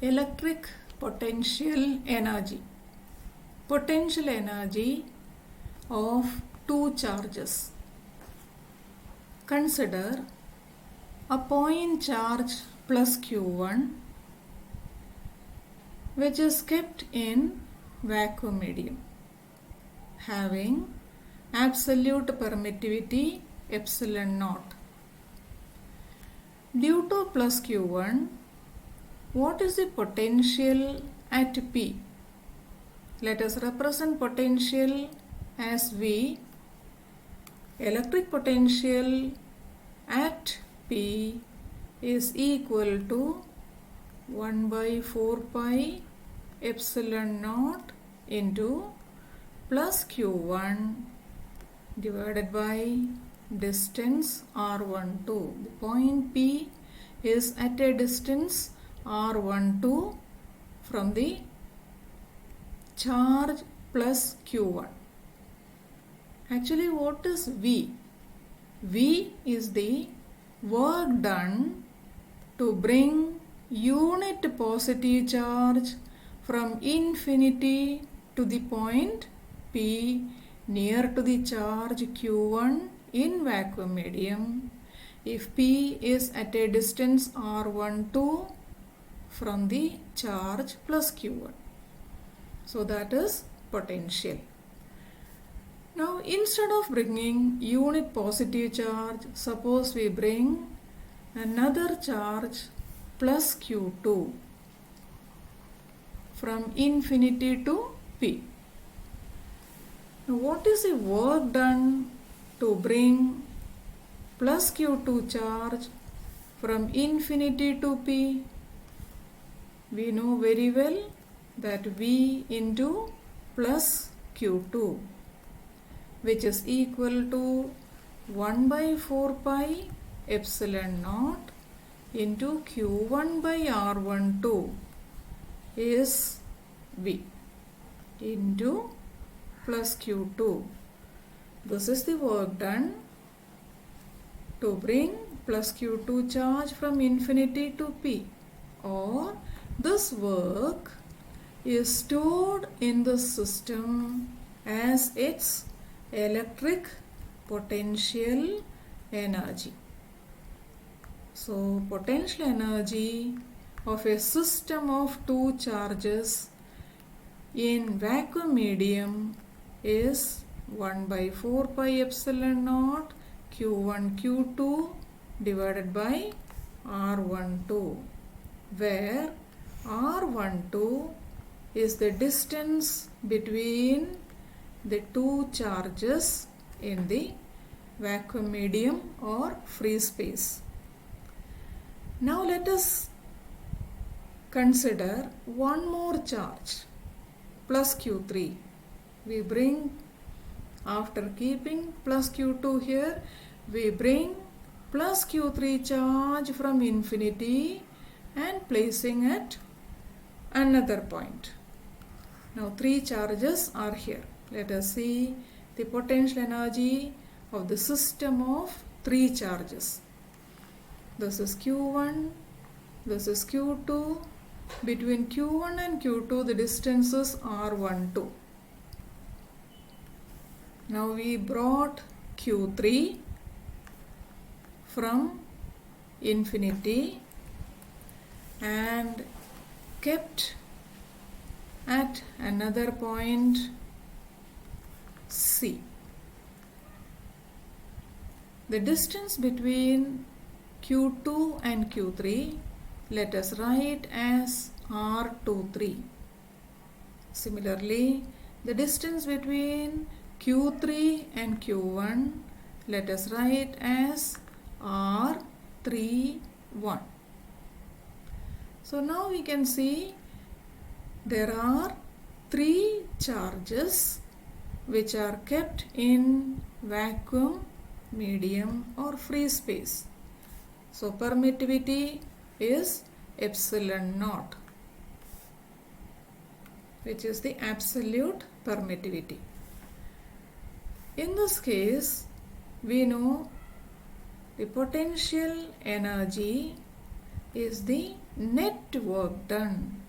Electric potential energy. Potential energy of two charges. Consider a point charge plus Q1 which is kept in vacuum medium having absolute permittivity epsilon naught. Due to plus Q1, what is the potential at P? Let us represent potential as V. Electric potential at P is equal to 1 by 4 pi epsilon naught into plus Q1 divided by distance R12. The point P is at a distance R12 from the charge plus Q1. Actually, what is V? V is the work done to bring unit positive charge from infinity to the point P near to the charge Q1 in vacuum medium if P is at a distance R12 from the charge plus Q1. So that is potential. Now instead of bringing unit positive charge, suppose we bring another charge plus Q2 from infinity to P. Now what is the work done to bring plus Q2 charge from infinity to P? We know very well that V into plus Q2 which is equal to 1 by 4 pi epsilon naught into Q1 by R12 is V into plus Q2. This is the work done to bring plus Q2 charge from infinity to P, or this work is stored in the system as its electric potential energy. So potential energy of a system of two charges in vacuum medium is 1 by 4 pi epsilon naught Q1 Q2 divided by R12, where R12 is the distance between the two charges in the vacuum medium or free space. Now let us consider one more charge plus Q3. We bring, after keeping plus Q2 here, we bring plus Q3 charge from infinity and placing at another point. Now three charges are here. Let us see the potential energy of the system of three charges. This is Q1, this is Q2. Between Q1 and Q2 the distances are 1, 2. Now we brought Q3 from infinity and kept at another point C. The distance between Q2 and Q3 let us write as R23. Similarly, the distance between Q3 and Q1 let us write as R31. So now we can see there are three charges which are kept in vacuum medium or free space. So permittivity is epsilon naught, which is the absolute permittivity. In this case, we know the potential energy is the net work done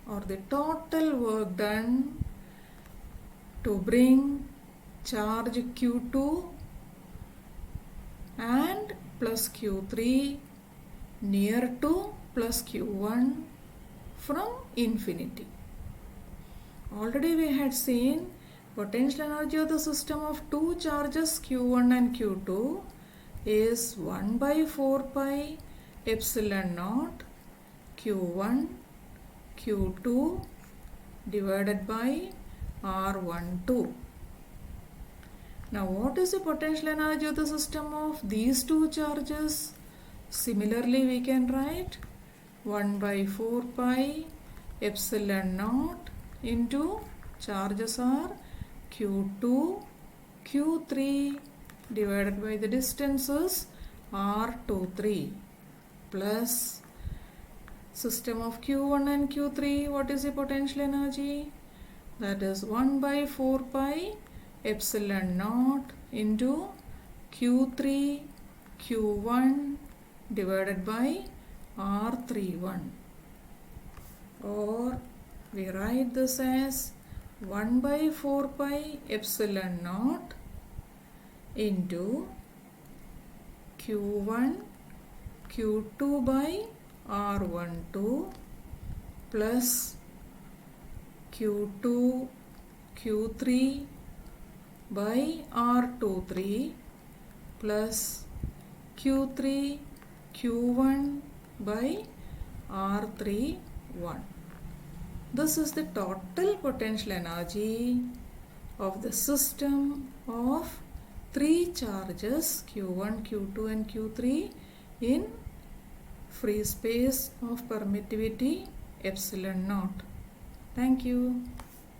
or the total work done to bring charge Q2 and plus Q3 near to plus Q1 from infinity. Already we had seen potential energy of the system of two charges Q1 and Q2 is 1 by 4 pi epsilon naught Q1 Q2 divided by R12. Now what is the potential energy of the system of these two charges? Similarly we can write 1 by 4 pi epsilon naught into charges are Q2 Q3 divided by the distances R23 plus system of Q1 and Q3. What is the potential energy? That is 1 by 4 pi epsilon naught into Q3 Q1 divided by R31, or we write this as 1 by 4 pi epsilon naught into Q1 Q2 by R12 plus Q2 Q3 by R23 plus Q3 Q1 by R31. This is the total potential energy of the system of three charges Q1, Q2 and Q3 in free space of permittivity epsilon naught. Thank you.